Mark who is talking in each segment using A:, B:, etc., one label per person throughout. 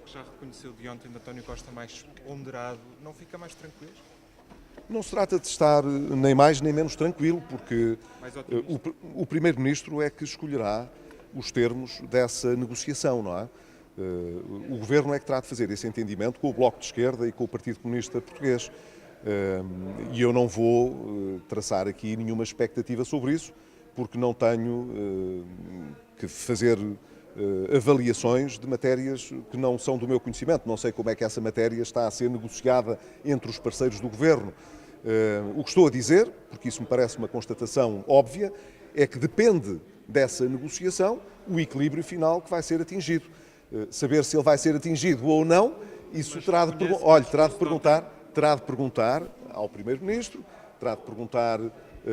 A: que já reconheceu de ontem de António Costa mais ponderado, não fica mais tranquilo?
B: Não se trata de estar nem mais nem menos tranquilo, porque
A: Mais otimista?
B: o Primeiro-Ministro é que escolherá os termos dessa negociação, não é? O Governo é que terá de fazer esse entendimento com o Bloco de Esquerda e com o Partido Comunista Português. E eu não vou traçar aqui nenhuma expectativa sobre isso, porque não tenho que fazer avaliações de matérias que não são do meu conhecimento. Não sei como é que essa matéria está a ser negociada entre os parceiros do Governo. O que estou a dizer, porque isso me parece uma constatação óbvia, é que depende dessa negociação o equilíbrio final que vai ser atingido. Saber se ele vai ser atingido ou não, isso terá de perguntar ao Primeiro-Ministro, terá de perguntar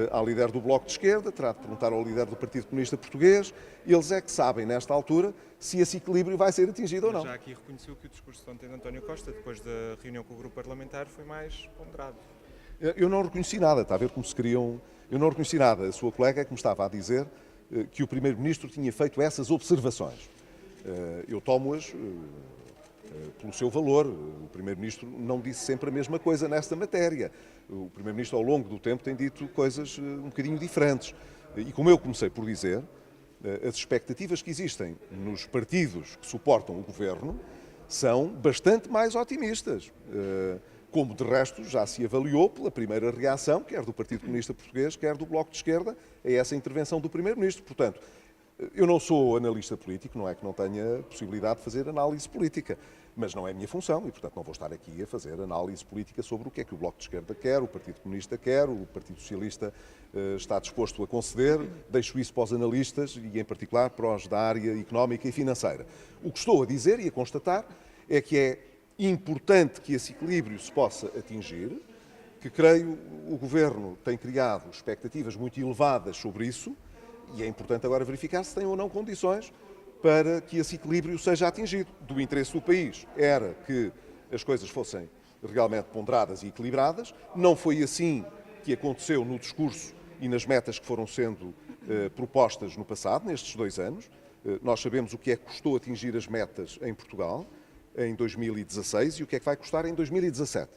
B: ao líder do Bloco de Esquerda, terá de perguntar ao líder do Partido Comunista Português. Eles é que sabem, nesta altura, se esse equilíbrio vai ser atingido ou não.
A: Já aqui reconheceu que o discurso de ontem de António Costa, depois da reunião com o grupo parlamentar, foi mais ponderado.
B: Eu não reconheci nada, está a ver como se queriam... Eu não reconheci nada. A sua colega é que me estava a dizer que o Primeiro-Ministro tinha feito essas observações. Eu tomo-as pelo seu valor. O Primeiro-Ministro não disse sempre a mesma coisa nesta matéria. O Primeiro-Ministro, ao longo do tempo, tem dito coisas um bocadinho diferentes. E como eu comecei por dizer, as expectativas que existem nos partidos que suportam o Governo são bastante mais otimistas. Como, de resto, já se avaliou pela primeira reação, quer do Partido Comunista Português, quer do Bloco de Esquerda, a essa intervenção do Primeiro-Ministro. Portanto, eu não sou analista político, não é que não tenha possibilidade de fazer análise política, mas não é a minha função e, portanto, não vou estar aqui a fazer análise política sobre o que é que o Bloco de Esquerda quer, o Partido Comunista quer, o Partido Socialista está disposto a conceder. Deixo isso para os analistas e, em particular, para os da área económica e financeira. O que estou a dizer e a constatar é que é importante que esse equilíbrio se possa atingir, que creio o Governo tem criado expectativas muito elevadas sobre isso e é importante agora verificar se tem ou não condições para que esse equilíbrio seja atingido. Do interesse do país era que as coisas fossem realmente ponderadas e equilibradas. Não foi assim que aconteceu no discurso e nas metas que foram sendo propostas no passado, nestes 2 anos. Nós sabemos o que é que custou atingir as metas em Portugal em 2016 e o que é que vai custar em 2017.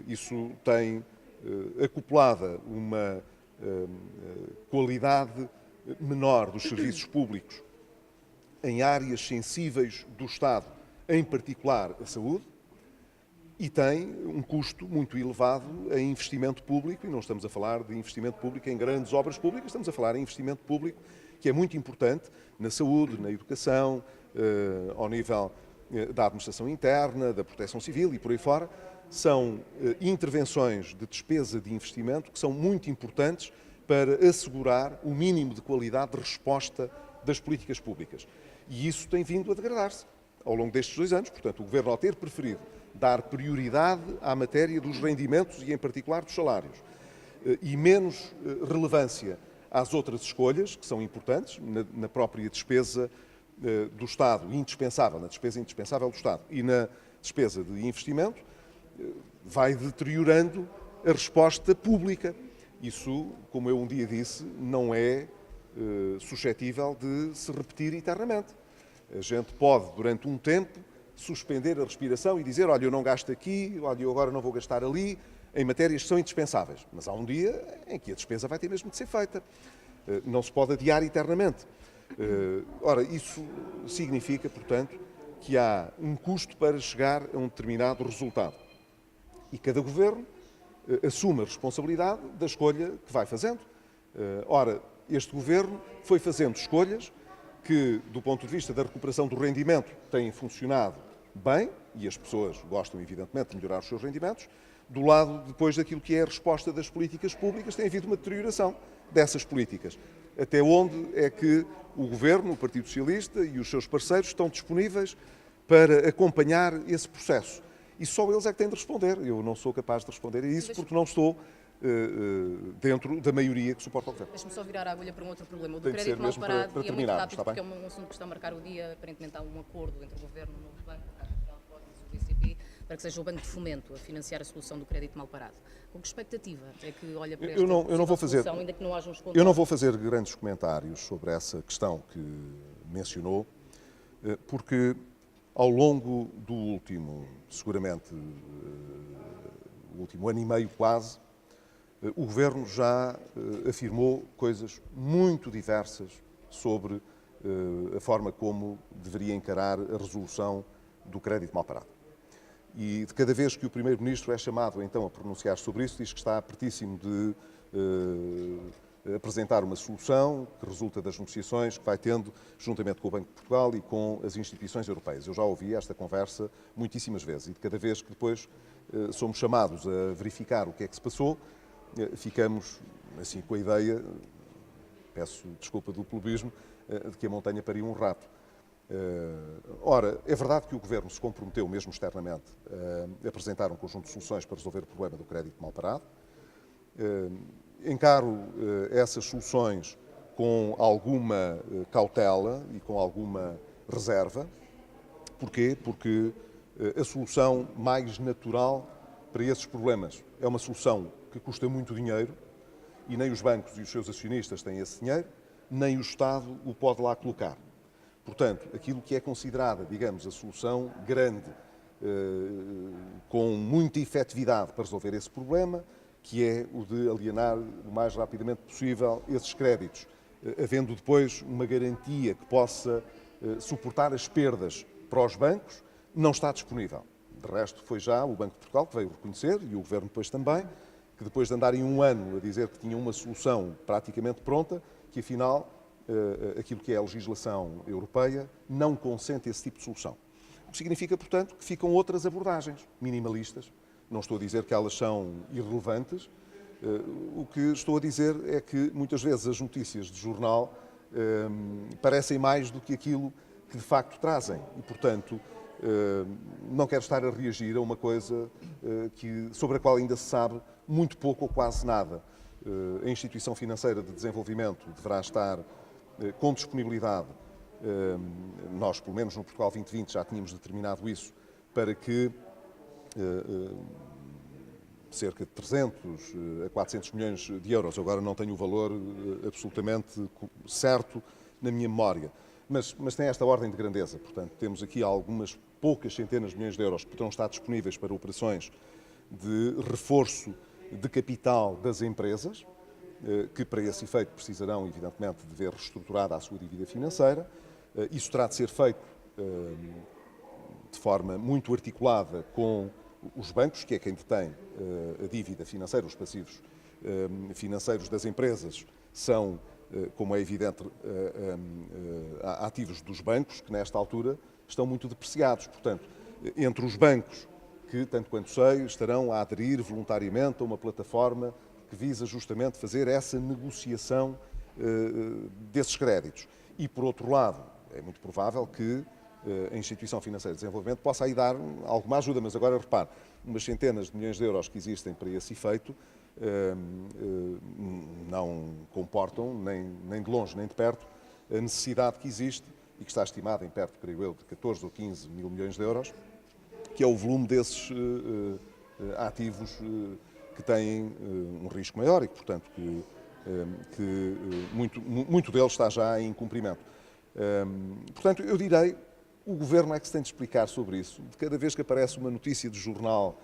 B: Isso tem acoplada uma qualidade menor dos serviços públicos em áreas sensíveis do Estado, em particular a saúde, e tem um custo muito elevado em investimento público, e não estamos a falar de investimento público em grandes obras públicas, estamos a falar em investimento público que é muito importante na saúde, na educação, ao nível da administração interna, da proteção civil e por aí fora. São intervenções de despesa de investimento que são muito importantes para assegurar o mínimo de qualidade de resposta das políticas públicas. E isso tem vindo a degradar-se ao longo destes 2 anos. Portanto, o Governo, ao ter preferido dar prioridade à matéria dos rendimentos e, em particular, dos salários, e menos relevância às outras escolhas, que são importantes, na própria despesa do Estado, indispensável, na despesa indispensável do Estado e na despesa de investimento, vai deteriorando a resposta pública. Isso, como eu um dia disse, não é suscetível de se repetir eternamente. A gente pode, durante um tempo, suspender a respiração e dizer, olha, eu não gasto aqui, olha, eu agora não vou gastar ali, em matérias que são indispensáveis. Mas há um dia em que a despesa vai ter mesmo de ser feita. Não se pode adiar eternamente. Ora, isso significa, portanto, que há um custo para chegar a um determinado resultado. E cada governo assume a responsabilidade da escolha que vai fazendo. Ora, este governo foi fazendo escolhas que, do ponto de vista da recuperação do rendimento, têm funcionado bem, e as pessoas gostam, evidentemente, de melhorar os seus rendimentos. Do lado, depois daquilo que é a resposta das políticas públicas, tem havido uma deterioração dessas políticas. Até onde é que o Governo, o Partido Socialista e os seus parceiros estão disponíveis para acompanhar esse processo? E só eles é que têm de responder. Eu não sou capaz de responder a isso porque não estou dentro da maioria que suporta o Governo.
C: Deixe-me só virar a agulha para um outro problema. O do
B: Tem de ser
C: crédito mal
B: mesmo
C: parado,
B: para
C: e é muito
B: terminar,
C: rápido
B: está
C: porque é
B: bem?
C: um assunto que está a marcar o dia. Aparentemente há um acordo entre o Governo, o novo Banco, a Caixa Geral de Depósitos e o BCP, para que seja o Banco de Fomento a financiar a solução do crédito mal parado. Com que expectativa é que olha para esta
B: Eu não vou fazer,
C: solução, ainda que não haja uns
B: eu não vou fazer grandes comentários sobre essa questão que mencionou, porque Ao longo do último, seguramente, o último ano e meio quase, o Governo já afirmou coisas muito diversas sobre a forma como deveria encarar a resolução do crédito mal parado. E de cada vez que o Primeiro-Ministro é chamado então a pronunciar sobre isso, diz que está pertíssimo de apresentar uma solução que resulta das negociações que vai tendo juntamente com o Banco de Portugal e com as instituições europeias. Eu já ouvi esta conversa muitíssimas vezes e de cada vez que depois somos chamados a verificar o que é que se passou, ficamos assim com a ideia, peço desculpa do clubismo, de que a montanha paria um rato. Ora, é verdade que o Governo se comprometeu, mesmo externamente, a apresentar um conjunto de soluções para resolver o problema do crédito mal parado. Encaro essas soluções com alguma cautela e com alguma reserva. Porquê? Porque a solução mais natural para esses problemas é uma solução que custa muito dinheiro e nem os bancos e os seus acionistas têm esse dinheiro, nem o Estado o pode lá colocar. Portanto, aquilo que é considerada, digamos, a solução grande, com muita efetividade para resolver esse problema, que é o de alienar o mais rapidamente possível esses créditos, havendo depois uma garantia que possa suportar as perdas para os bancos, não está disponível. De resto, foi já o Banco de Portugal que veio reconhecer, e o Governo depois também, que depois de andarem um ano a dizer que tinham uma solução praticamente pronta, que afinal aquilo que é a legislação europeia não consente esse tipo de solução. O que significa, portanto, que ficam outras abordagens minimalistas. Não estou a dizer que elas são irrelevantes. O que estou a dizer é que muitas vezes as notícias de jornal parecem mais do que aquilo que de facto trazem. E, portanto, não quero estar a reagir a uma coisa sobre a qual ainda se sabe muito pouco ou quase nada. A Instituição Financeira de Desenvolvimento deverá estar com disponibilidade, nós, pelo menos no Portugal 2020, já tínhamos determinado isso, para que cerca de 300 a 400 milhões de euros, agora não tenho o valor absolutamente certo na minha memória, mas tem esta ordem de grandeza. Portanto, temos aqui algumas poucas centenas de milhões de euros que poderão estar disponíveis para operações de reforço de capital das empresas, que para esse efeito precisarão, evidentemente, de ver reestruturada a sua dívida financeira. Isso terá de ser feito de forma muito articulada com os bancos, que é quem detém a dívida financeira, os passivos financeiros das empresas são, como é evidente, ativos dos bancos, que nesta altura estão muito depreciados. Portanto, entre os bancos, que, tanto quanto sei, estarão a aderir voluntariamente a uma plataforma que visa justamente fazer essa negociação desses créditos. E, por outro lado, é muito provável que a Instituição Financeira de Desenvolvimento possa aí dar alguma ajuda, mas agora repare, umas centenas de milhões de euros que existem para esse efeito não comportam, nem de longe nem de perto, a necessidade que existe e que está estimada em perto, creio eu, de 14 ou 15 mil milhões de euros, que é o volume desses ativos que têm um risco maior e que, portanto, muito deles está já em cumprimento. Portanto, eu direi, o Governo é que se tem de explicar sobre isso. De cada vez que aparece uma notícia de jornal,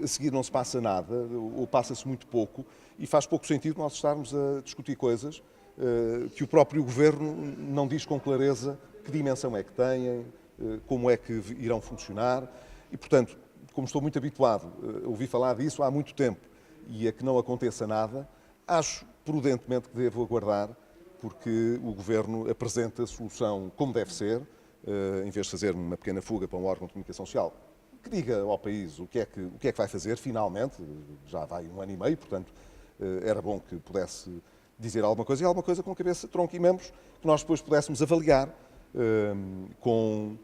B: a seguir não se passa nada, ou passa-se muito pouco, e faz pouco sentido nós estarmos a discutir coisas que o próprio Governo não diz com clareza que dimensão é que têm, como é que irão funcionar. E, portanto, como estou muito habituado a ouvir falar disso há muito tempo e a que não aconteça nada, acho prudentemente que devo aguardar, porque o Governo apresenta a solução como deve ser, em vez de fazer uma pequena fuga para um órgão de comunicação social, que diga ao país o que é que vai fazer, finalmente, já vai um ano e meio, portanto, era bom que pudesse dizer alguma coisa, e alguma coisa com cabeça, tronco e membros, que nós depois pudéssemos avaliar com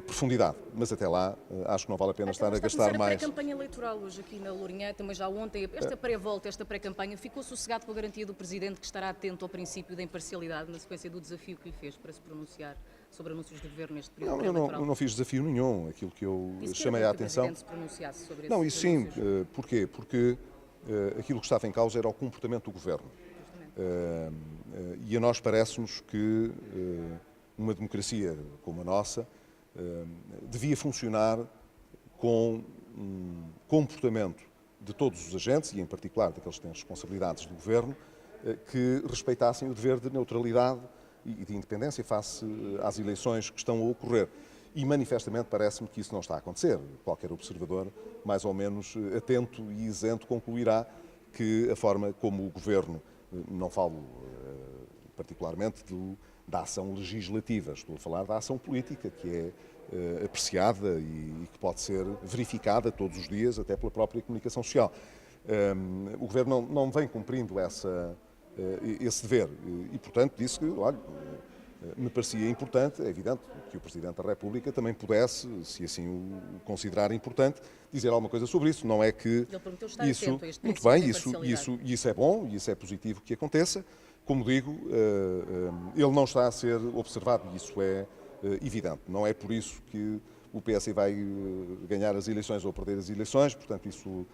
B: profundidade. Mas até lá, acho que não vale a pena estar a gastar mais.
C: A pré-campanha eleitoral hoje aqui na Lourinhã, também já ontem, esta pré-volta, esta pré-campanha, ficou sossegado com a garantia do Presidente que estará atento ao princípio da imparcialidade na sequência do desafio que lhe fez para se pronunciar sobre anúncios de Governo neste período pré-eleitoral?
B: Eu não fiz desafio nenhum. Aquilo que eu chamei a atenção...
C: Que o Presidente se pronunciasse sobre
B: Não,
C: esses
B: isso sim.
C: anúncios.
B: Porquê? Porque aquilo que estava em causa era o comportamento do Governo. E a nós parece-nos que uma democracia como a nossa devia funcionar com um comportamento de todos os agentes, e em particular daqueles que têm responsabilidades do Governo, que respeitassem o dever de neutralidade e de independência face às eleições que estão a ocorrer. E manifestamente parece-me que isso não está a acontecer. Qualquer observador, mais ou menos atento e isento, concluirá que a forma como o Governo, não falo particularmente da ação legislativa, estou a falar da ação política, que é apreciada e que pode ser verificada todos os dias, até pela própria comunicação social. O Governo não vem cumprindo esse dever e, portanto, disse que, olha, me parecia importante, é evidente, que o Presidente da República também pudesse, se assim o considerar importante, dizer alguma coisa sobre isso. Não é que
C: Ele perguntou estar
B: isso,
C: atento a este
B: muito
C: princípio
B: bem,
C: da imparcialidade.
B: isso é bom, e isso é positivo que aconteça. Como digo, ele não está a ser observado, e isso é evidente. Não é por isso que o PS vai ganhar as eleições ou perder as eleições, portanto, isso,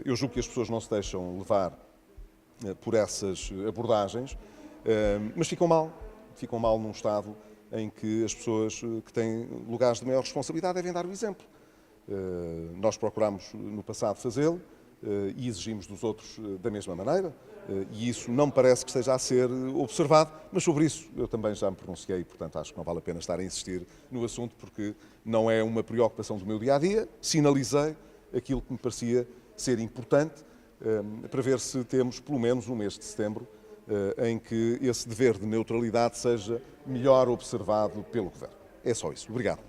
B: eu julgo que as pessoas não se deixam levar por essas abordagens, mas ficam mal num Estado em que as pessoas que têm lugares de maior responsabilidade devem dar o exemplo. Nós procuramos no passado fazê-lo e exigimos dos outros da mesma maneira, e isso não me parece que esteja a ser observado, mas sobre isso eu também já me pronunciei, portanto acho que não vale a pena estar a insistir no assunto, porque não é uma preocupação do meu dia-a-dia. Sinalizei aquilo que me parecia ser importante para ver se temos pelo menos no mês de setembro em que esse dever de neutralidade seja melhor observado pelo Governo. É só isso. Obrigado.